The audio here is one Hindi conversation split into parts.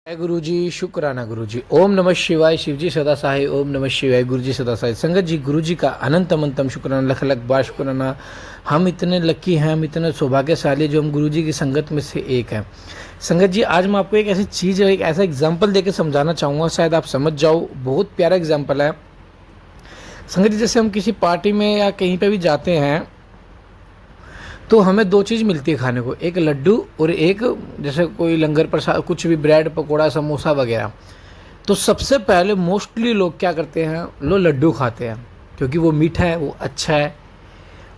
जय गुरु जी, शुक्राना गुरु जी। ओम नमः शिवाय, शिव जी सदा सहाय। ओम नमः शिवाय, गुरु जी सदा सहाय। संगत जी, गुरु जी का अनंत अनंतम शुक्राना, लख लख बार शुक्राना। हम इतने लकी हैं, हम इतने सौभाग्यशाली जो हम गुरु जी की संगत में से एक हैं। संगत जी, आज मैं आपको एक ऐसी चीज़, एक ऐसा एग्जाम्पल देकर समझाना चाहूँगा, शायद आप समझ जाओ। बहुत प्यारा एग्जाम्पल है। संगत जी, जैसे हम किसी पार्टी में या कहीं पर भी जाते हैं तो हमें दो चीज़ मिलती है खाने को, एक लड्डू और एक जैसे कोई लंगर प्रसाद, कुछ भी ब्रेड पकौड़ा समोसा वगैरह। तो सबसे पहले मोस्टली लोग क्या करते हैं, लोग लड्डू खाते हैं क्योंकि वो मीठा है, वो अच्छा है।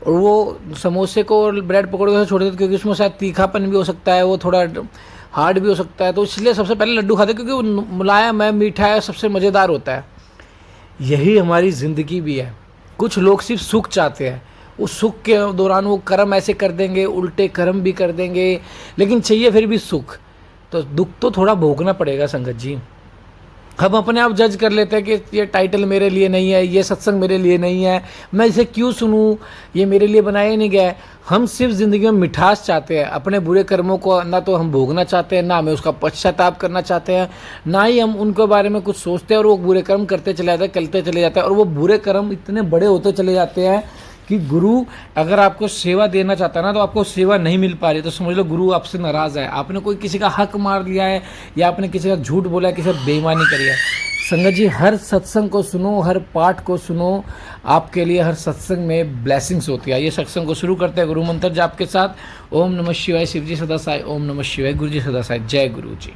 और वो समोसे को और ब्रेड पकौड़े को छोड़ देते क्योंकि उसमें शायद तीखापन भी हो सकता है, वो थोड़ा हार्ड भी हो सकता है, तो इसलिए सबसे पहले लड्डू खाते हैं क्योंकि वो मुलायम है, मीठा है, सबसे मज़ेदार होता है। यही हमारी ज़िंदगी भी है। कुछ लोग सिर्फ सुख चाहते हैं, उस सुख के दौरान वो कर्म ऐसे कर देंगे, उल्टे कर्म भी कर देंगे, लेकिन चाहिए फिर भी सुख। तो दुख तो थोड़ा भोगना पड़ेगा संगत जी। हम अपने आप जज कर लेते हैं कि ये टाइटल मेरे लिए नहीं है, ये सत्संग मेरे लिए नहीं है, मैं इसे क्यों सुनूं, ये मेरे लिए बनाया ही नहीं गया है। हम सिर्फ ज़िंदगी में मिठास चाहते हैं, अपने बुरे कर्मों को ना तो हम भोगना चाहते हैं, ना हमें उसका पश्चाताप करना चाहते हैं, ना ही हम उनके बारे में कुछ सोचते हैं। और वो बुरे कर्म करते चले जाते हैं, करते चले जाते हैं, और वो बुरे कर्म इतने बड़े होते चले जाते हैं कि गुरु अगर आपको सेवा देना चाहता है ना, तो आपको सेवा नहीं मिल पा रही, तो समझ लो गुरु आपसे नाराज़ है। आपने कोई किसी का हक मार लिया है, या आपने किसी का झूठ बोला है, किसी का बेईमानी करी है। संगत जी, हर सत्संग को सुनो, हर पाठ को सुनो, आपके लिए हर सत्संग में ब्लेसिंग्स होती है। ये सत्संग को शुरू करते हैं गुरु मंत्र जाप के साथ। ओम नमः शिवाय, शिव जी सदा सहाय। ओम नमः शिवाय, गुरु जी सदा सहाय। जय गुरु जी।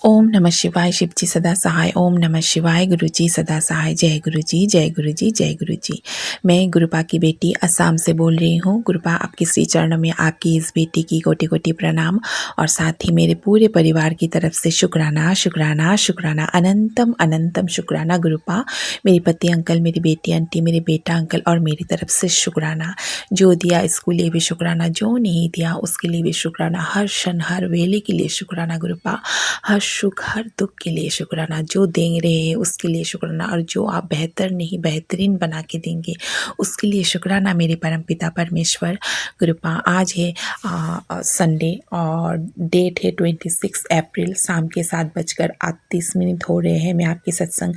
ओम नमः शिवाय, शिव जी सदा सहाय। ओम नमः शिवाय, गुरु जी सदा सहाय। जय गुरु जी, जय गुरु जी, जय गुरु जी। मैं गुरुपा की बेटी असम से बोल रही हूँ। गुरुपा, आपके श्री चरणों में आपकी इस बेटी की कोटि कोटि प्रणाम, और साथ ही मेरे पूरे परिवार की तरफ से शुक्राना शुक्राना शुक्राना, अनंतम अनंतम शुक्राना। गुरुपा, मेरे पति अंकल, मेरी बेटी आंटी, मेरे बेटा अंकल और मेरी तरफ से शुक्राना। जो दिया इसके लिए भी शुक्राना, जो नहीं दिया उसके लिए भी शुक्राना। हर क्षण हर वेले के लिए शुक्राना गुरुपा। हर सुख हर दुख के लिए शुक्राना। जो दे रहे हैं उसके लिए शुक्राना, और जो आप बेहतर नहीं बेहतरीन बना के देंगे उसके लिए शुक्राना मेरे परमपिता परमेश्वर। गुरुपा, आज है संडे और डेट है 26 अप्रैल, शाम के 7:38 हो रहे हैं। मैं आपकी सत्संग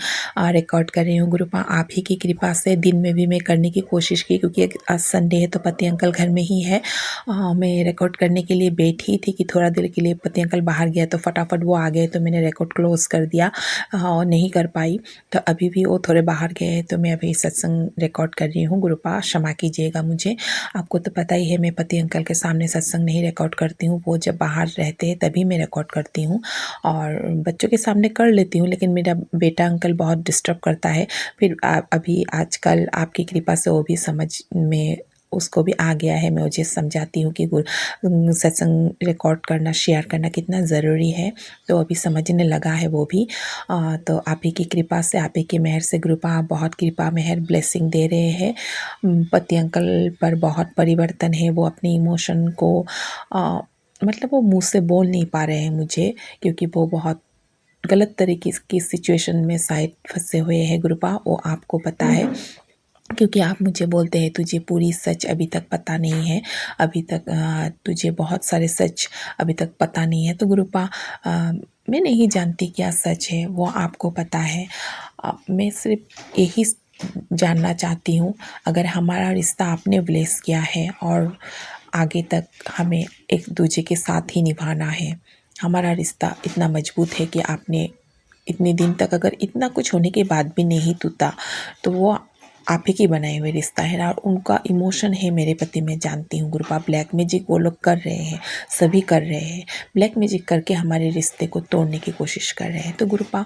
रिकॉर्ड कर रही हूँ। गुरुपा, आप ही की कृपा से दिन में भी मैं करने की कोशिश की, क्योंकि आज संडे है तो पति अंकल घर में ही है। मैं रिकॉर्ड करने के लिए बैठी थी कि थोड़ा देर के लिए पति अंकल बाहर गया तो फटाफट वो आ गए, तो मैंने रिकॉर्ड क्लोज कर दिया और नहीं कर पाई। तो अभी भी वो थोड़े बाहर गए हैं, तो मैं अभी सत्संग रिकॉर्ड कर रही हूँ। गुरुपा, क्षमा कीजिएगा मुझे। आपको तो पता ही है मैं पति अंकल के सामने सत्संग नहीं रिकॉर्ड करती हूँ, वो जब बाहर रहते हैं तभी मैं रिकॉर्ड करती हूँ, और बच्चों के सामने कर लेती हूँ, लेकिन मेरा बेटा अंकल बहुत डिस्टर्ब करता है। फिर अभी आजकल आपकी कृपा से वो भी समझ में उसको भी आ गया है। मैं मुझे समझाती हूँ कि सत्संग रिकॉर्ड करना, शेयर करना कितना ज़रूरी है, तो अभी समझने लगा है वो भी। तो आप ही की कृपा से, आप ही की मेहर से गुरुपा, आप बहुत कृपा मेहर ब्लेसिंग दे रहे हैं। पति अंकल पर बहुत परिवर्तन है। वो अपने इमोशन को मतलब वो मुँह से बोल नहीं पा रहे हैं मुझे, क्योंकि वो बहुत गलत तरीके की सिचुएशन में शायद फंसे हुए हैं। गुरुपा, वो आपको पता है, क्योंकि आप मुझे बोलते हैं तुझे पूरी सच अभी तक पता नहीं है, अभी तक तुझे बहुत सारे सच अभी तक पता नहीं है। तो गुरुपा, मैं नहीं जानती क्या सच है, वो आपको पता है। मैं सिर्फ यही जानना चाहती हूँ, अगर हमारा रिश्ता आपने ब्लेस किया है और आगे तक हमें एक दूसरे के साथ ही निभाना है, हमारा रिश्ता इतना मजबूत है कि आपने इतने दिन तक अगर इतना कुछ होने के बाद भी नहीं टूटा, तो वो आप ही की बनाए हुए रिश्ता है ना। और उनका इमोशन है मेरे प्रति, मैं जानती हूँ गुरुपा। ब्लैक मैजिक वो लोग कर रहे हैं, सभी कर रहे हैं, ब्लैक मैजिक करके हमारे रिश्ते को तोड़ने की कोशिश कर रहे हैं। तो गुरुपा,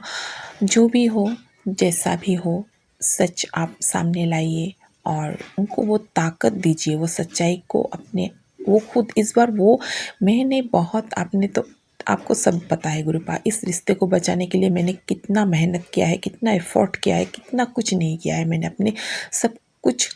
जो भी हो, जैसा भी हो, सच आप सामने लाइए और उनको वो ताकत दीजिए, वो सच्चाई को अपने, वो खुद इस बार वो, मैंने बहुत, आपने तो, आपको सब पता है गुरुपा, इस रिश्ते को बचाने के लिए मैंने कितना मेहनत किया है, कितना एफर्ट किया है, कितना कुछ नहीं किया है। मैंने अपने सब कुछ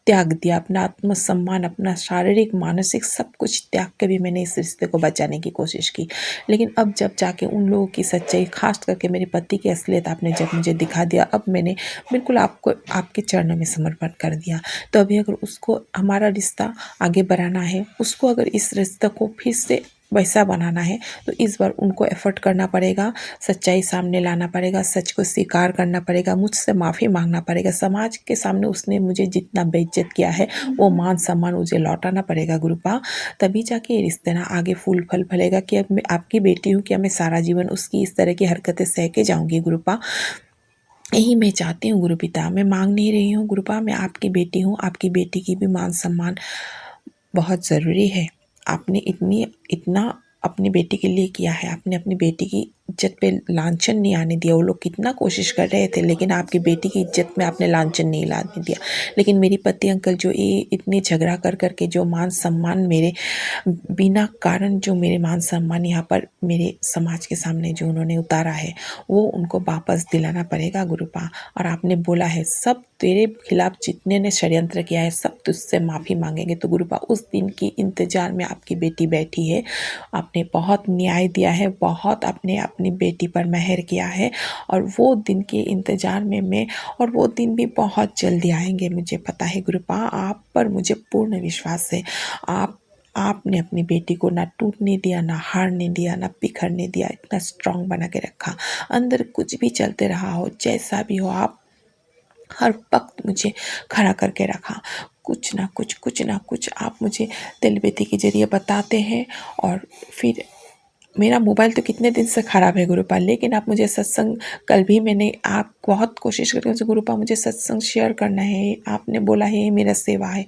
त्याग दिया, अपना आत्मसम्मान, अपना शारीरिक मानसिक सब कुछ त्याग के भी मैंने इस रिश्ते को बचाने की कोशिश की। लेकिन अब जब जाके उन लोगों की सच्चाई, खास करके मेरे पति की असलियत आपने जब मुझे दिखा दिया, अब मैंने बिल्कुल आपको, आपके चरणों में समर्पण कर दिया। तो अभी अगर उसको, हमारा रिश्ता आगे बढ़ाना है, उसको अगर इस रिश्ते को फिर से वैसा बनाना है तो इस बार उनको एफर्ट करना पड़ेगा, सच्चाई सामने लाना पड़ेगा, सच को स्वीकार करना पड़ेगा, मुझसे माफ़ी मांगना पड़ेगा। समाज के सामने उसने मुझे जितना बेइज्जत किया है वो मान सम्मान मुझे लौटाना पड़ेगा गुरुपा, तभी जाके ये रिश्ते ना आगे फूल फल फलेगा। कि अब मैं आपकी बेटी हूँ, क्या मैं सारा जीवन उसकी इस तरह की हरकतें सह के जाऊँगी गुरुपा? यही मैं चाहती हूँ गुरुपिता। मैं मांग नहीं रही हूँ गुरुपा, मैं आपकी बेटी हूँ, आपकी बेटी की भी मान सम्मान बहुत ज़रूरी है। आपने इतना अपनी बेटी के लिए किया है, आपने अपनी बेटी की इज्जत पे लांछन नहीं आने दिया। वो लोग कितना कोशिश कर रहे थे, लेकिन आपकी बेटी की इज्जत में आपने लांछन नहीं लाने दिया। लेकिन मेरी पति अंकल जो ये इतने झगड़ा कर करके जो मान सम्मान मेरे बिना कारण जो मेरे मान सम्मान यहाँ पर मेरे समाज के सामने जो उन्होंने उतारा है, वो उनको वापस दिलाना पड़ेगा गुरुपा। और आपने बोला है सब तेरे खिलाफ जितने ने षड्यंत्र किया है सब तुझसे माफ़ी मांगेंगे। तो गुरुपा उस दिन की इंतजार में आपकी बेटी बैठी है। आपने बहुत न्याय दिया है, बहुत आपने अपनी बेटी पर मेहर किया है, और वो दिन के इंतजार में मैं, और वो दिन भी बहुत जल्दी आएंगे मुझे पता है गुरुपा। आप पर मुझे पूर्ण विश्वास है। आपने अपनी बेटी को ना टूटने दिया, ना हारने दिया, ना बिखरने दिया, इतना स्ट्रांग बना के रखा। अंदर कुछ भी चलते रहा हो, जैसा भी हो, आप हर वक्त मुझे खड़ा करके रखा। कुछ ना कुछ आप मुझे तेलबेती के जरिए बताते हैं। और फिर मेरा मोबाइल तो कितने दिन से ख़राब है गुरुपा, लेकिन आप मुझे सत्संग, कल भी मैंने आप बहुत कोशिश करके गुरुपा मुझे सत्संग शेयर करना है, आपने बोला है ये मेरा सेवा है,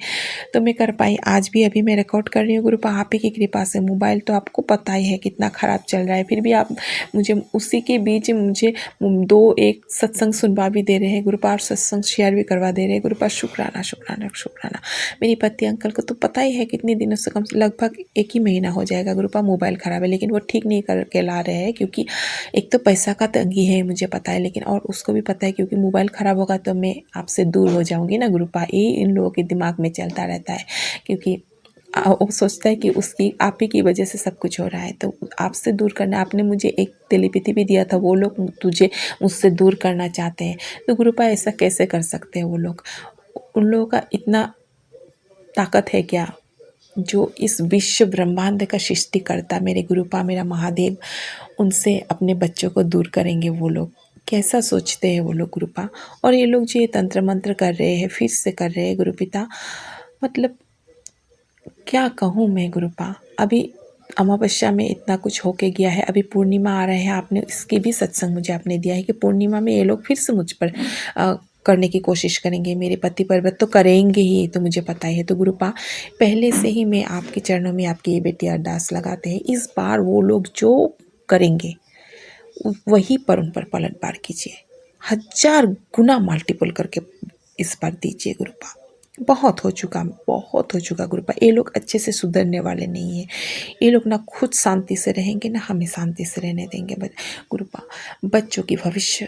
तो मैं कर पाई। आज भी अभी मैं रिकॉर्ड कर रही हूँ गुरुपा, आप ही की कृपा से। मोबाइल तो आपको पता ही है कितना ख़राब चल रहा है, फिर भी आप मुझे उसी के बीच मुझे 2-1 सत्संग सुनवा भी दे रहे हैं गुरुपा, और सत्संग शेयर भी करवा दे रहे हैं गुरुपा। शुक्राना शुक्राना शुक्राना। मेरी पति अंकल को तो पता ही है कितने दिनों से, कम से लगभग 1 ही महीना हो जाएगा गुरुपा मोबाइल ख़राब है, लेकिन वो ठीक नहीं करके ला रहे हैं। क्योंकि एक तो पैसा का तंगी है मुझे पता है, लेकिन और उसको भी पता है क्योंकि मोबाइल ख़राब होगा तो मैं आपसे दूर हो जाऊंगी ना गुरुपा। ये इन लोगों के दिमाग में चलता रहता है, क्योंकि वो सोचता है कि उसकी आप ही की वजह से सब कुछ हो रहा है। तो आपसे दूर करना, आपने मुझे एक तेलीपैथी भी दिया था, वो लोग तुझे मुझसे दूर करना चाहते हैं। तो गुरुपा ऐसा कैसे कर सकते हैं वो लोग? उन लोगों का इतना ताकत है क्या जो इस विश्व ब्रह्मांड का सृष्टिकर्ता मेरे गुरुपा, मेरा महादेव, उनसे अपने बच्चों को दूर करेंगे? वो लोग कैसा सोचते हैं वो लोग गुरुपा? और ये लोग जो ये तंत्र मंत्र कर रहे हैं, फिर से कर रहे हैं गुरुपिता, मतलब क्या कहूँ मैं गुरुपा। अभी अमावस्या में इतना कुछ होके गया है, अभी पूर्णिमा आ रहे हैं, आपने इसकी भी सत्संग मुझे आपने दिया है कि पूर्णिमा में ये लोग फिर से मुझ पर करने की कोशिश करेंगे, मेरे पति पर्वत तो करेंगे ही, तो मुझे पता ही है। तो गुरुपा पहले से ही मैं आपके चरणों में आपकी ये बेटी अरदास लगाते हैं, इस बार वो लोग जो करेंगे वही पर उन पर पलटवार कीजिए, 1000 गुना मल्टीपल करके इस बार दीजिए गुरुपा। बहुत हो चुका गुरुपा। ये लोग अच्छे से सुधरने वाले नहीं हैं। ये लोग ना खुद शांति से रहेंगे, ना हमें शांति से रहने देंगे गुरुपा। बच्चों की भविष्य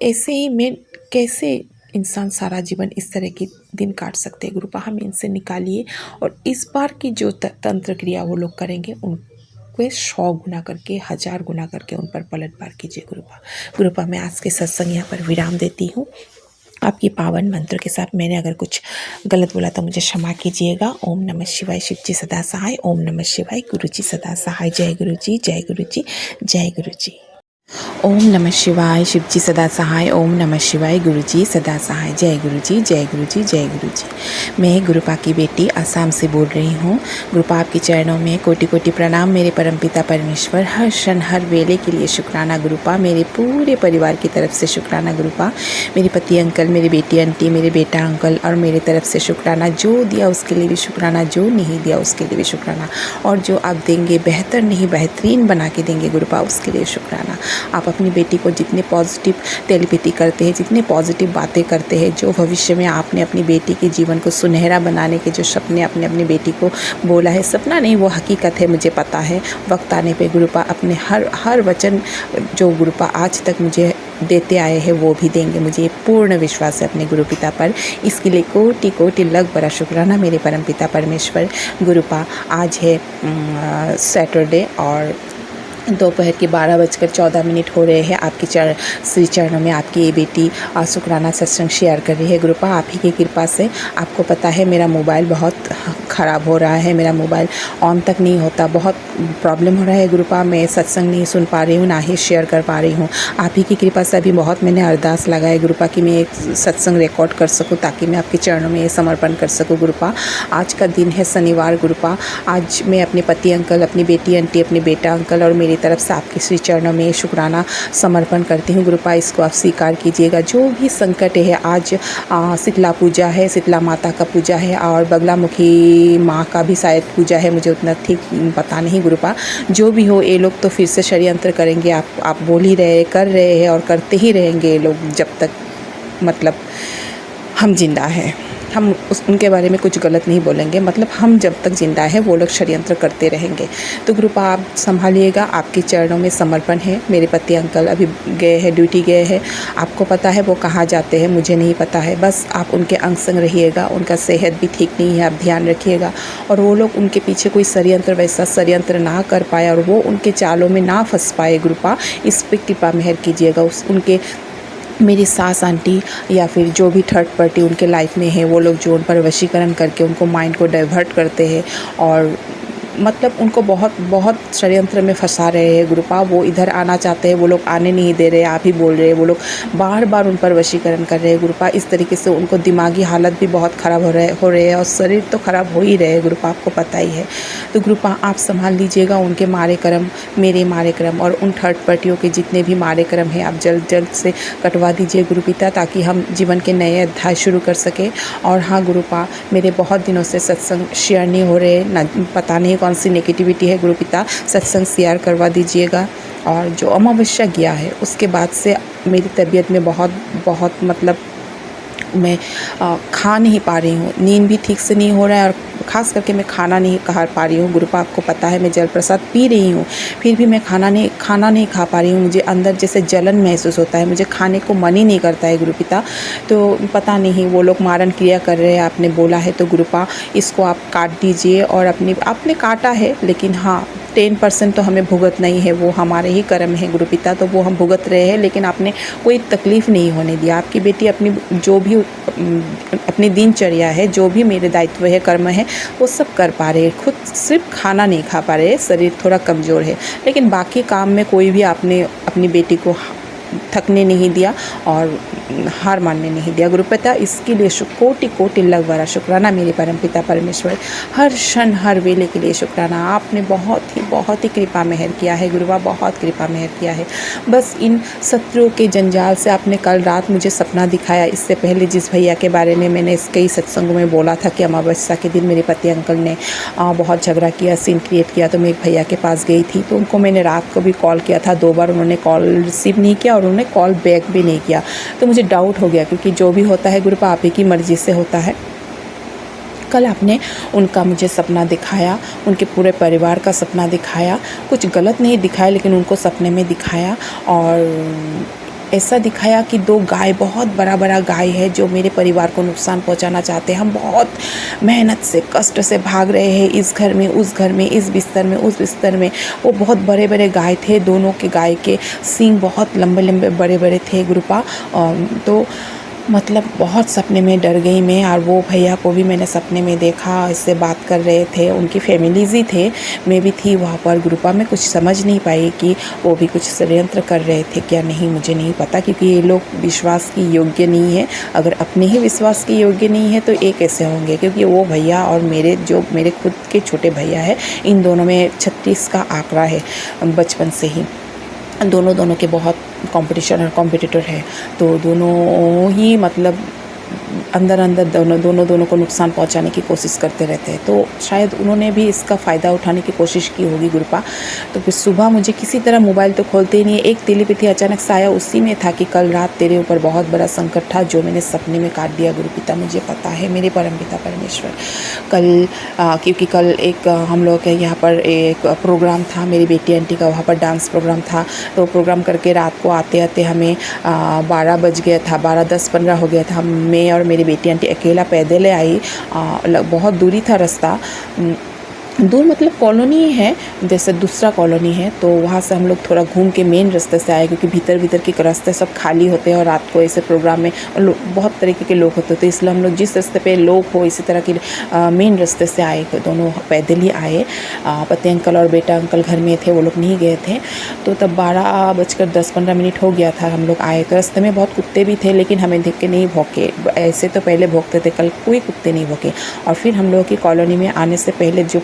ऐसे ही में कैसे इंसान सारा जीवन इस तरह के दिन काट सकते हैं गुरुपा? हम इनसे निकालिए, और इस बार की जो तंत्र क्रिया वो लोग करेंगे उनको 100 गुना करके, 1000 गुना करके उन पर पलटवार कीजिए गुरुपा। मैं आज के सत्संग यहाँ पर विराम देती हूँ आपकी पावन मंत्र के साथ। मैंने अगर कुछ गलत बोला तो मुझे क्षमा कीजिएगा। ओम नमः शिवाय, शिव जी सदा सहाय। ओम नमः शिवाय, गुरु जी सदा सहाय। जय गुरु जी, जय गुरु जी, जय गुरु जी। ओम नमः शिवाय, शिव जी सदा सहाय। ओम नमः शिवाय, गुरु जी सदा सहाय। जय गुरु जी, जय गुरु जी, जय गुरु जी। मैं गुरुपा की बेटी असम से बोल रही हूँ। गुरुपा आपके चरणों में कोटि कोटि प्रणाम मेरे परमपिता परमेश्वर। हर क्षण हर वेले के लिए शुक्राना गुरुपा। मेरे पूरे परिवार की तरफ से शुक्राना गुरुपा। मेरे पति अंकल, मेरी बेटी आंटी, मेरे बेटा अंकल और मेरे तरफ से शुक्राना। जो दिया उसके लिए भी शुक्राना, जो नहीं दिया उसके लिए भी शुक्राना, और जो आप देंगे बेहतर नहीं बेहतरीन बना के देंगे गुरुपा, उसके लिए शुक्राना। आप अपनी बेटी को जितने पॉजिटिव तेलीपैथी करते हैं, जितने पॉजिटिव बातें करते हैं, जो भविष्य में आपने अपनी बेटी के जीवन को सुनहरा बनाने के जो सपने अपने अपनी बेटी को बोला है, सपना नहीं वो हकीकत है, मुझे पता है। वक्त आने पे गुरुपा अपने हर वचन जो गुरुपा आज तक मुझे देते आए हैं वो भी देंगे, मुझे ये पूर्ण विश्वास है अपने गुरुपिता पर। इसके लिए कोटि कोटि लख बड़ा शुक्राना मेरे परमपिता परमेश्वर। गुरुपा आज है सैटरडे, और दोपहर के 12:14 हो रहे हैं। आपके श्री चरणों में आपकी ये बेटी शुक्राना सत्संग शेयर कर रही है। गुरुपा आप ही की कृपा से, आपको पता है मेरा मोबाइल बहुत ख़राब हो रहा है, मेरा मोबाइल ऑन तक नहीं होता, बहुत प्रॉब्लम हो रहा है गुरुपा। मैं सत्संग नहीं सुन पा रही हूँ, ना ही शेयर कर पा रही हूँ। आप ही की कृपा से अभी बहुत मैंने अरदास लगाए गुरुपा कि मैं एक सत्संग रिकॉर्ड कर सकूँ, ताकि मैं आपके चरणों में ये समर्पण कर सकूँ गुरुपा। आज का दिन है शनिवार गुरुपा। आज मैं अपने पति अंकल, अपनी बेटी आंटी, अपने बेटा अंकल और मेरी तरफ से आपके श्री चरणों में शुक्राना समर्पण करती हूँ गुरुपा। इसको आप स्वीकार कीजिएगा। जो भी संकट है, आज शीतला पूजा है, शीतला माता का पूजा है और बगलामुखी माँ का भी शायद पूजा है, मुझे उतना ठीक पता नहीं गुरुपा। जो भी हो, ये लोग तो फिर से षड्यंत्र करेंगे। आप बोल ही रहे, कर रहे हैं और करते ही रहेंगे ये लोग जब तक मतलब हम जिंदा हैं। हम उनके बारे में कुछ गलत नहीं बोलेंगे, मतलब हम जब तक जिंदा है वो लोग षड्यंत्र करते रहेंगे। तो गुरुपा आप संभालिएगा, आपके चरणों में समर्पण है। मेरे पति अंकल अभी गए हैं, ड्यूटी गए हैं, आपको पता है वो कहाँ जाते हैं, मुझे नहीं पता है। बस आप उनके अंग संग रहिएगा, उनका सेहत भी ठीक नहीं है, आप ध्यान रखिएगा। और वो लोग उनके पीछे कोई षड्यंत्र, वैसा षड्यंत्र ना कर पाए और वो उनके चालों में ना फंस पाए गुरुपा, इस पर कृपा मेहर कीजिएगा। उनके मेरी सास आंटी या फिर जो भी थर्ड पार्टी उनके लाइफ में है, वो लोग जो उन पर वशीकरण करके उनको माइंड को डाइवर्ट करते हैं और मतलब उनको बहुत बहुत षड्यंत्र में फंसा रहे हैं गुरुपा। वो इधर आना चाहते हैं, वो लोग आने नहीं दे रहे, आप ही बोल रहे हैं। वो लोग बार बार उन पर वशीकरण कर रहे हैं गुरुपा। इस तरीके से उनको दिमागी हालत भी बहुत ख़राब हो रहे हैं और शरीर तो ख़राब हो ही रहे हैं गुरुपा, आपको पता ही है। तो गुरुपा आप संभाल लीजिएगा उनके मारे कर्म, मेरे मारे कर्म और उन थर्ड पार्टियों के जितने भी मारे कर्म हैं, आप जल्द जल्द से कटवा दीजिए गुरुपिता, ताकि हम जीवन के नए अध्याय शुरू कर सकें। और हाँ गुरुपा, मेरे बहुत दिनों से सत्संग शेयर नहीं हो रहे, ना पता नहीं कौन सी नेगेटिविटी है गुरुपिता, सत्संग शेयर करवा दीजिएगा। और जो अमावस्या गया है उसके बाद से मेरी तबीयत में बहुत मतलब मैं खा नहीं पा रही हूँ, नींद भी ठीक से नहीं हो रहा है और ख़ास करके मैं खाना नहीं खा पा रही हूँ गुरुपा। आपको पता है मैं जल प्रसाद पी रही हूँ, फिर भी मैं खाना नहीं खा पा रही हूँ। मुझे अंदर जैसे जलन महसूस होता है, मुझे खाने को मन ही नहीं करता है गुरुपिता। तो पता नहीं वो लोग मारण क्रिया कर रहे हैं, आपने बोला है तो गुरुपा इसको आप काट दीजिए। और आपने काटा है, लेकिन हाँ 10% तो हमें भुगत नहीं है, वो हमारे ही कर्म है गुरुपिता, तो वो हम भुगत रहे हैं। लेकिन आपने कोई तकलीफ़ नहीं होने दिया। आपकी बेटी अपनी जो भी अपनी दिनचर्या है, जो भी मेरे दायित्व है, कर्म है, वो सब कर पा रहे हैं। खुद सिर्फ खाना नहीं खा पा रहे, शरीर थोड़ा कमज़ोर है, लेकिन बाकी काम में कोई भी आपने अपनी बेटी को थकने नहीं दिया और हार मानने नहीं दिया गुरुपिता। इसके लिए कोटि कोटि लाख बार शुक्राना मेरे परम पिता परमेश्वर, हर क्षण हर वेले के लिए शुक्राना। आपने बहुत ही कृपा मेहर किया है गुरुवा, बहुत कृपा मेहर किया है। बस इन शत्रुओं के जंजाल से आपने कल रात मुझे सपना दिखाया। इससे पहले जिस भैया के बारे में मैंने कई सत्संगों में बोला था कि अमावस्या के दिन मेरे पति अंकल ने बहुत झगड़ा किया, सीन क्रिएट किया, तो मैं एक भैया के पास गई थी। तो उनको मैंने रात को भी कॉल किया था, 2 बार उन्होंने कॉल रिसीव नहीं किया और उन्होंने कॉल बैक भी नहीं किया। तो मुझे डाउट हो गया, क्योंकि जो भी होता है गुरुपा आप ही की मर्ज़ी से होता है। कल आपने उनका मुझे सपना दिखाया, उनके पूरे परिवार का सपना दिखाया, कुछ गलत नहीं दिखाया लेकिन उनको सपने में दिखाया। और ऐसा दिखाया कि 2 गाय, बहुत बड़ा गाय है जो मेरे परिवार को नुकसान पहुंचाना चाहते हैं। हम बहुत मेहनत से, कष्ट से भाग रहे हैं, इस घर में उस घर में, इस बिस्तर में उस बिस्तर में। वो बहुत बड़े गाय थे, दोनों के गाय के सींग बहुत लंबे बड़े थे गुरुपा। तो मतलब बहुत सपने में डर गई मैं। और वो भैया को भी मैंने सपने में देखा, इससे बात कर रहे थे, उनकी फैमिलीज ही थे, मैं भी थी वहाँ पर गुरुपा। मैं कुछ समझ नहीं पाई कि वो भी कुछ षड्यंत्र कर रहे थे क्या नहीं, मुझे नहीं पता, क्योंकि ये लोग विश्वास की योग्य नहीं है। अगर अपने ही विश्वास के योग्य नहीं है तो ये कैसे होंगे, क्योंकि वो भैया और मेरे खुद के छोटे भैया है, इन दोनों में 36 का आंकड़ा है बचपन से ही। दोनों के बहुत कंपटीशन और कॉम्पिटिटर है, तो दोनों ही मतलब अंदर दोनों को नुकसान पहुंचाने की कोशिश करते रहते हैं। तो शायद उन्होंने भी इसका फ़ायदा उठाने की कोशिश की होगी गुरुपा। तो फिर सुबह मुझे किसी तरह मोबाइल तो खोलते ही नहीं, एक तेलीपैथी अचानक से आया, उसी में था कि कल रात तेरे ऊपर बहुत बड़ा संकट था जो मैंने सपने में काट दिया गुरुपिता। मुझे पता है मेरे परम पिता परमेश्वर। कल क्योंकि कल एक हम लोग के यहाँ पर एक प्रोग्राम था, मेरी बेटी आंटी का वहाँ पर डांस प्रोग्राम था। तो प्रोग्राम करके रात को आते आते हमें 12 बज गया था, 12:10-15 हो गया था। मैं और मेरी बेटी आंटी अकेला पैदल आई, बहुत दूरी था रास्ता, दूर मतलब कॉलोनी है, जैसे दूसरा कॉलोनी है, तो वहाँ से हम लोग थोड़ा घूम के मेन रास्ते से आए, क्योंकि भीतर के रास्ते सब खाली होते हैं और रात को ऐसे प्रोग्राम में बहुत तरीके के लोग होते थे, इसलिए हम लोग जिस रास्ते पे लोग हो इसी तरह की मेन रास्ते से आए, दोनों पैदल ही आए। पति अंकल और बेटा अंकल घर में थे, वो लोग नहीं गए थे। तो तब 12:10-15 हो गया था, हम लोग आए तो रास्ते में बहुत कुत्ते भी थे, लेकिन हमें देख के नहीं भौंके, ऐसे तो पहले भौंकते थे, कल कोई कुत्ते नहीं भौंके। और फिर हम लोगों की कॉलोनी में आने से पहले जो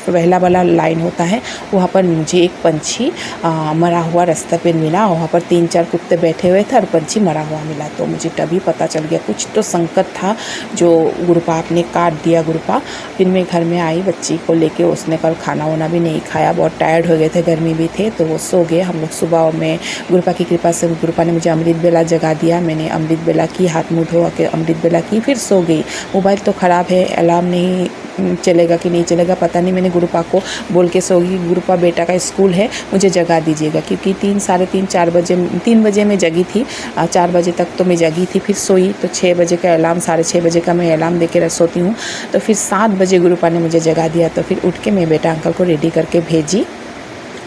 पहला वाला लाइन होता है, वहाँ पर मुझे एक पंछी मरा हुआ रास्ते पे मिला। वहाँ पर 3-4 कुत्ते बैठे हुए थे और पंछी मरा हुआ मिला, तो मुझे तभी पता चल गया कुछ तो संकट था जो गुरुपाप ने काट दिया गुरुपा। फिर मैं घर में आई बच्ची को लेके, उसने कल खाना वाना भी नहीं खाया, बहुत टायर्ड हो गए थे, गर्मी भी थे, तो वो सो गए। हम लोग सुबह में गुरुपा की कृपा से गुरुपा ने मुझे अमृत बेला जगा दिया, मैंने अमृत बेला की, हाथ मुँह धो के अमृत बेला की, फिर सो गई। मोबाइल तो ख़राब है, अलार्म नहीं चलेगा कि नहीं चलेगा पता नहीं, मैंने गुरुपा को बोल के सोगी, गुरुपा बेटा का स्कूल है, मुझे जगा दीजिएगा, क्योंकि 3 बजे मैं जगी थी, 4 बजे तक तो मैं जगी थी, फिर सोई तो 6 बजे का अलार्म, 6:30 बजे का मैं अलार्म देके सोती हूँ, तो फिर 7 बजे गुरुपा ने मुझे जगा दिया। तो फिर उठ के मैं बेटा अंकल को रेडी करके भेजी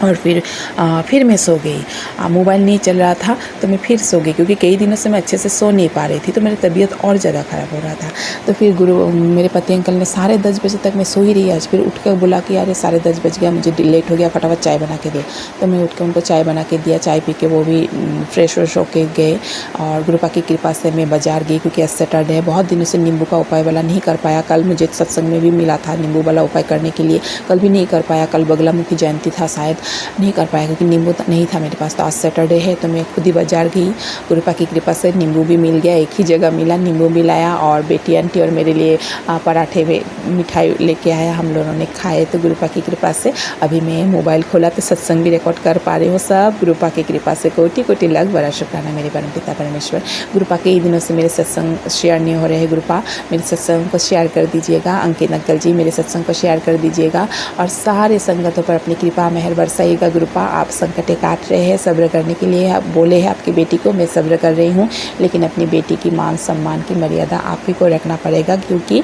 और फिर मैं सो गई। मोबाइल नहीं चल रहा था तो मैं फिर सो गई, क्योंकि कई दिनों से मैं अच्छे से सो नहीं पा रही थी, तो मेरी तबीयत और ज़्यादा ख़राब हो रहा था। तो फिर मेरे पति अंकल ने 10:30 बजे तक मैं सो ही रही आज, फिर उठ कर बोला कि यार 10:30 बज गया, मुझे लेट हो गया, फटाफट चाय बना के दे। तो मैं उठ के उनको चाय बना के दिया, चाय पी के वो भी फ्रेश व्रेश होके गए। और गुरुपा की कृपा से मैं बाज़ार गई, क्योंकि आज सैटरडे है, बहुत दिनों से नींबू का उपाय वाला नहीं कर पाया। कल मुझे सत्संग में भी मिला था नींबू वाला उपाय करने के लिए, कल भी नहीं कर पाया, कल बगलामुखी जयंती था, शायद नहीं कर पाया क्योंकि नींबू नहीं था मेरे पास। तो आज सैटरडे है तो मैं खुद ही बाज़ार गई, गुरुपा की कृपा से नींबू भी मिल गया, एक ही जगह मिला, नींबू भी लाया और बेटी आंटी और मेरे लिए पराठे में मिठाई लेके आया, हम लोगों ने खाए। तो गुरुपा की कृपा से अभी मैं मोबाइल खोला तो सत्संग भी रिकॉर्ड कर पा रही हूँ, सब गुरुपा की कृपा से। कोटि कोटि लाख बड़ा शुक्राना मेरे परम पिता परमेश्वर। गुरुपा के दिनों से मेरे सत्संग शेयर नहीं हो रहे हैं, गुरुपा मेरे सत्संग को शेयर कर दीजिएगा, अंकित अंकल जी मेरे सत्संग को शेयर कर दीजिएगा और सारे संगतों पर अपनी कृपा मेहर बरसाइएगा। गुरुपा आप संकटें काट रहे हैं, सब्र करने के लिए आप बोले हैं आपकी बेटी को, मैं सब्र कर रही हूँ, लेकिन अपनी बेटी की मान सम्मान की मर्यादा आप ही को रखना पड़ेगा, क्योंकि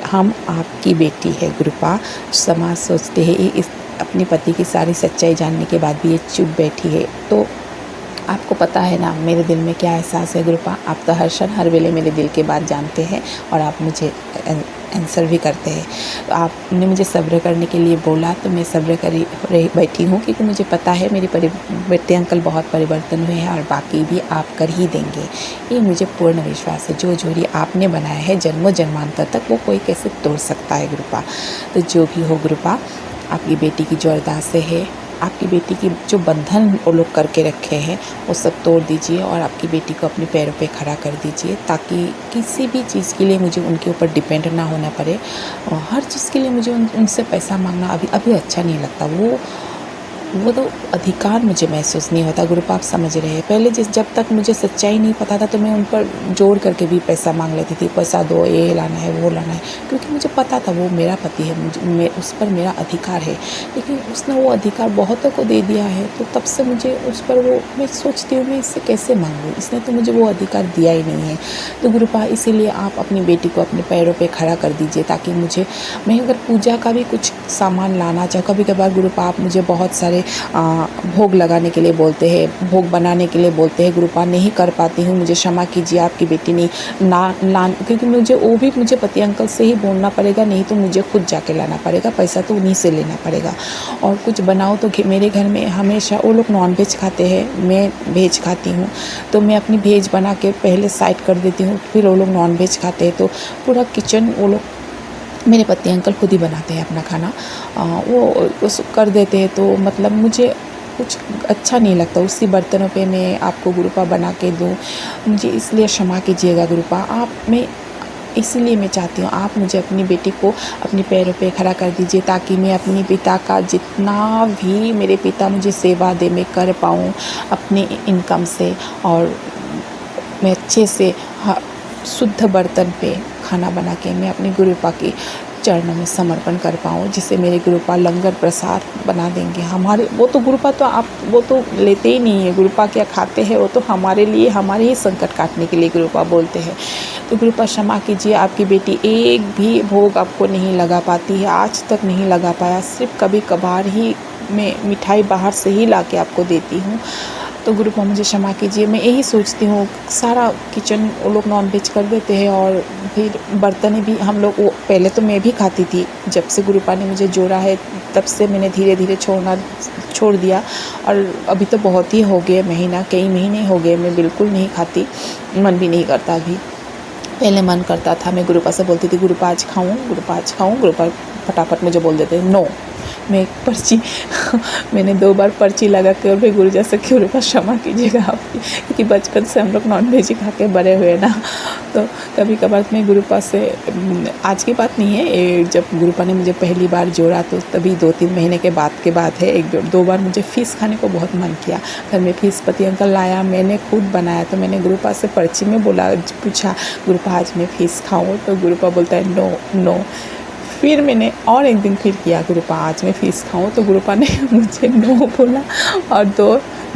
हम आपकी बेटी है। गुरुपा समाज सोचते हैं इस अपने पति की सारी सच्चाई जानने के बाद भी ये चुप बैठी है, तो आपको पता है ना मेरे दिल में क्या एहसास है। गुरुपा आप तो हर क्षण हर वेले मेरे दिल की बात जानते हैं और आप मुझे आंसर भी करते हैं। तो आपने मुझे सब्र करने के लिए बोला तो मैं सब्र कर रही बैठी हूँ, क्योंकि मुझे पता है मेरे बेटे अंकल बहुत परिवर्तन हुए हैं और बाकी भी आप कर ही देंगे, ये मुझे पूर्ण विश्वास है। जो जोड़ी आपने बनाया है जन्मों जन्मांतर तक वो कोई कैसे तोड़ सकता है गुरुपा। तो जो भी हो गुरुपा, आपकी बेटी की जो अरदासें है, आपकी बेटी की जो बंधन वो लोग करके रखे हैं वो सब तोड़ दीजिए और आपकी बेटी को अपने पैरों पे खड़ा कर दीजिए, ताकि किसी भी चीज़ के लिए मुझे उनके ऊपर डिपेंड ना होना पड़े। और हर चीज़ के लिए मुझे उनसे पैसा मांगना अभी अच्छा नहीं लगता, वो तो अधिकार मुझे महसूस नहीं होता। गुरुपा आप समझ रहे हैं, पहले जब तक मुझे सच्चाई नहीं पता था तो मैं उन पर जोड़ करके भी पैसा मांग लेती थी, पैसा दो, ये लाना है वो लाना है, क्योंकि मुझे पता था वो मेरा पति है, उस पर मेरा अधिकार है। लेकिन उसने वो अधिकार बहुतों को दे दिया है, तो तब से मुझे उस पर मैं सोचती हूँ मैं इससे कैसे मांगूँ, इसने तो मुझे वो अधिकार दिया ही नहीं है। तो गुरुपा इसीलिए आप अपनी बेटी को अपने पैरों पर खड़ा कर दीजिए, ताकि मैं अगर पूजा का भी कुछ सामान लाना चाहूँ, कभी कभार गुरुपा आप मुझे बहुत सारे भोग लगाने के लिए बोलते हैं, भोग बनाने के लिए बोलते हैं, गुरुपा नहीं कर पाती हूँ, मुझे क्षमा कीजिए, आपकी बेटी नहीं क्योंकि मुझे पति अंकल से ही बोलना पड़ेगा, नहीं तो मुझे खुद जाके लाना पड़ेगा, पैसा तो उन्हीं से लेना पड़ेगा। और कुछ बनाओ तो मेरे घर में हमेशा वो लोग नॉन वेज खाते हैं, मैं वेज खाती हूँ, तो मैं अपनी वेज बना के पहले साइड कर देती हूँ, फिर वो लोग नॉन वेज खाते हैं, तो पूरा किचन वो लोग मेरे पति अंकल खुद ही बनाते हैं अपना खाना, वो कर देते हैं, तो मतलब मुझे कुछ अच्छा नहीं लगता उसी बर्तनों पे मैं आपको गुरुपा बना के दूँ, मुझे इसलिए क्षमा कीजिएगा गुरुपा। इसीलिए मैं चाहती हूँ आप मुझे अपनी बेटी को अपने पैरों पे खड़ा कर दीजिए, ताकि मैं अपने पिता का जितना भी मेरे पिता मुझे सेवा दे मैं कर पाऊँ अपने इनकम से, और मैं अच्छे से शुद्ध बर्तन पे खाना बना के मैं अपनी गुरुपा की चरणों में समर्पण कर पाऊँ, जिसे मेरे गुरुपा लंगर प्रसाद बना देंगे। हमारे वो तो गुरुपा तो आप वो तो लेते ही नहीं है, गुरुपा क्या खाते हैं, वो तो हमारे लिए हमारे ही संकट काटने के लिए गुरुपा बोलते हैं। तो गुरुपा क्षमा कीजिए, आपकी बेटी एक भी भोग आपको नहीं लगा पाती है, आज तक नहीं लगा पाया, सिर्फ कभी कभार ही मैं मिठाई बाहर से ही ला के आपको देती हूँ। तो गुरुपा मुझे क्षमा कीजिए। मैं यही सोचती हूँ, सारा किचन वो लोग नॉन वेज कर देते हैं और फिर बर्तन भी हम लोग, वो पहले तो मैं भी खाती थी, जब से गुरुपा ने मुझे जोड़ा है तब से मैंने धीरे धीरे छोड़ दिया। और अभी तो बहुत ही हो गए, कई महीने हो गए मैं बिल्कुल नहीं खाती, मन भी नहीं करता अभी। पहले मन करता था, मैं गुरुपा से बोलती थी गुरुपा आज खाऊँ, गुरुपा आज खाऊँ, गुरुपा फटाफट मुझे बोल देते नो। मैं एक पर्ची मैंने 2 बार पर्ची लगा के और फिर गुरु जैसे कि गुरुपा क्षमा कीजिएगा आपकी, क्योंकि बचपन से हम लोग नॉन वेज ही खा के बड़े हुए ना। तो कभी कभार मैं गुरुपा से, आज की बात नहीं है, जब गुरुपा ने मुझे पहली बार जोड़ा तो तभी 2-3 महीने के बाद है, 1-2 बार मुझे फ़िश खाने को बहुत मन किया। घर में फ़िश पति अंकल लाया, मैंने खुद बनाया, तो मैंने गुरुपा से पर्ची में पूछा गुरुपा आज मैं फ़िश खाऊँ, तो गुरुपा बोलता है नो नो। फिर मैंने और एक दिन फिर किया गुरुपा आज मैं फ़िश खाऊँ, तो गुरुपा ने मुझे नो बोला और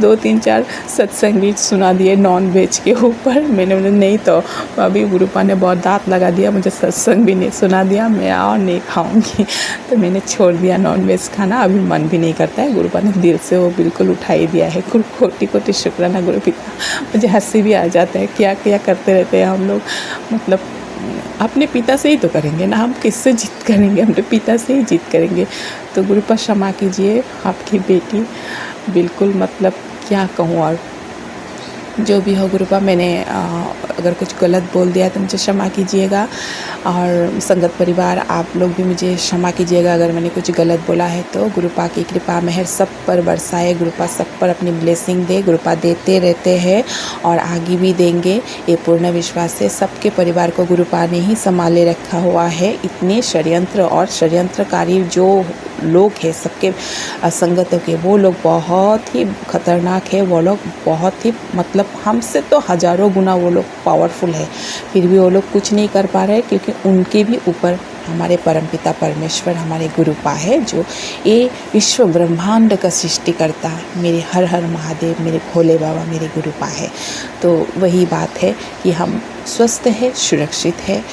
2-3-4 सत्संग भी सुना दिए नॉन वेज के ऊपर। मैंने बोला नहीं, तो अभी गुरुपा ने बहुत दांत लगा दिया, मुझे सत्संग भी नहीं सुना दिया, मैं और नहीं खाऊंगी। तो मैंने छोड़ दिया नॉन वेज खाना, अभी मन भी नहीं करता है। गुरुपा ने दिल से वो बिल्कुल उठा ही दिया है। कोटि शुक्राना गुरु पिता। मुझे हंसी भी आ जाता है, क्या क्या करते रहते हैं हम लोग, मतलब अपने पिता से ही तो करेंगे ना, हम किससे जीत करेंगे, अपने पिता से ही जीत करेंगे। तो गुरुपा क्षमा कीजिए, आपकी बेटी बिल्कुल, मतलब क्या कहूँ, और जो भी हो गुरुपा, मैंने अगर कुछ गलत बोल दिया तो मुझे क्षमा कीजिएगा। और संगत परिवार आप लोग भी मुझे क्षमा कीजिएगा अगर मैंने कुछ गलत बोला है तो। गुरुपा की कृपा मेहर सब पर बरसाए, गुरुपा सब पर अपनी ब्लेसिंग दे। गुरुपा देते रहते हैं और आगे भी देंगे, ये पूर्ण विश्वास है। सबके परिवार को गुरुपा ने ही संभाले रखा हुआ है। इतने षड्यंत्र और षड्यंत्रकारी जो लोग हैं सबके संगतों के, वो लोग बहुत ही खतरनाक है। वो लोग बहुत ही, मतलब हमसे तो हज़ारों गुना वो लोग पावरफुल है, फिर भी वो लोग कुछ नहीं कर पा रहे, क्योंकि उनके भी ऊपर हमारे परमपिता परमेश्वर, हमारे गुरुपा है, जो ये विश्व ब्रह्मांड का सृष्टि करता है। मेरे हर हर महादेव, मेरे भोले बाबा, मेरे गुरुपा है। तो वही बात है कि हम स्वस्थ है, सुरक्षित है,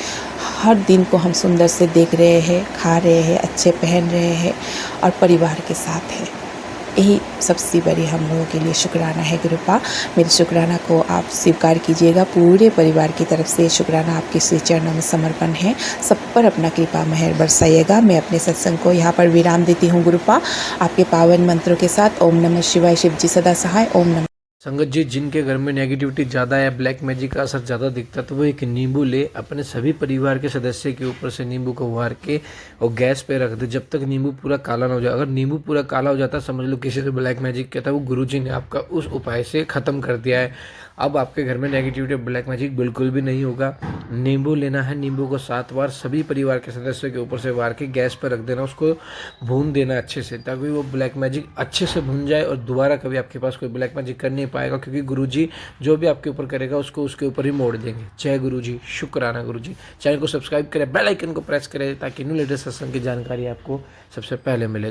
हर दिन को हम सुंदर से देख रहे हैं, खा रहे हैं, अच्छे पहन रहे हैं और परिवार के साथ है। यही सबसे बड़ी हम लोगों के लिए शुक्राना है गुरुपा। मेरे शुक्राना को आप स्वीकार कीजिएगा। पूरे परिवार की तरफ से शुक्राना आपके श्री चरणों में समर्पण है। सब पर अपना कृपा मेहर बरसाइएगा। मैं अपने सत्संग को यहाँ पर विराम देती हूँ गुरुपा, आपके पावन मंत्रों के साथ। ओम नमः शिवाय, शिव जी सदा सहाय। ओम नमः। संगत जी, जिनके घर में नेगेटिविटी ज़्यादा है, ब्लैक मैजिक का असर ज़्यादा दिखता है, तो वो एक नींबू ले, अपने सभी परिवार के सदस्य के ऊपर से नींबू को उबार के और गैस पे रख दे जब तक नींबू पूरा काला ना हो जाए। अगर नींबू पूरा काला हो जाता है, समझ लो किसी से ब्लैक मैजिक कहता है, वो गुरुजी ने आपका उस उपाय से ख़त्म कर दिया है। अब आपके घर में नेगेटिविटी ब्लैक मैजिक बिल्कुल भी नहीं होगा। नींबू लेना है, नींबू को 7 बार सभी परिवार के सदस्यों के ऊपर से वार के गैस पर रख देना, उसको भून देना अच्छे से, ताकि वो ब्लैक मैजिक अच्छे से भून जाए और दोबारा कभी आपके पास कोई ब्लैक मैजिक कर नहीं पाएगा, क्योंकि गुरुजी जो भी आपके ऊपर करेगा उसको उसके ऊपर ही मोड़ देंगे। जय गुरुजी, शुक्राना गुरुजी। चैनल को सब्सक्राइब करें, बेल आइकन को प्रेस करें, ताकि न्यू लेटेस्ट सत्संग की जानकारी आपको सबसे पहले मिले।